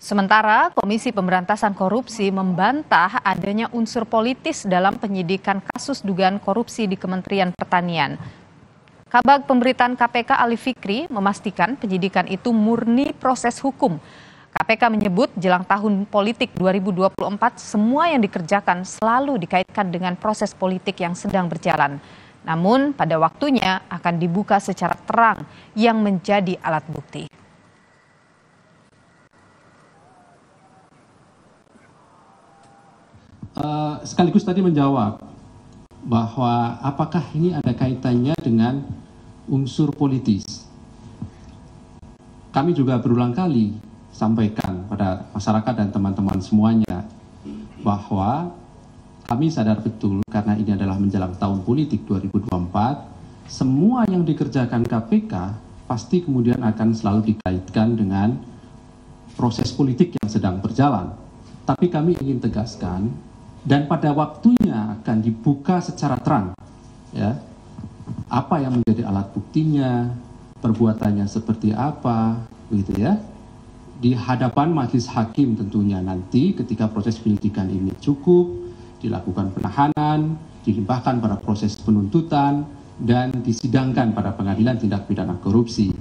Sementara Komisi Pemberantasan Korupsi membantah adanya unsur politis dalam penyidikan kasus dugaan korupsi di Kementerian Pertanian. Kabag Pemberitaan KPK Ali Fikri memastikan penyidikan itu murni proses hukum. KPK menyebut jelang tahun politik 2024 semua yang dikerjakan selalu dikaitkan dengan proses politik yang sedang berjalan. Namun pada waktunya akan dibuka secara terang yang menjadi alat bukti. Sekaligus tadi menjawab bahwa apakah ini ada kaitannya dengan unsur politis. Kami juga berulang kali sampaikan pada masyarakat dan teman-teman semuanya bahwa kami sadar betul karena ini adalah menjelang tahun politik 2024, semua yang dikerjakan KPK pasti kemudian akan selalu dikaitkan dengan proses politik yang sedang berjalan. Tapi kami ingin tegaskan, dan pada waktunya akan dibuka secara terang, ya, apa yang menjadi alat buktinya, perbuatannya seperti apa, begitu ya, di hadapan majelis hakim tentunya nanti ketika proses penyidikan ini cukup, dilakukan penahanan, dilimpahkan pada proses penuntutan, dan disidangkan pada pengadilan tindak pidana korupsi.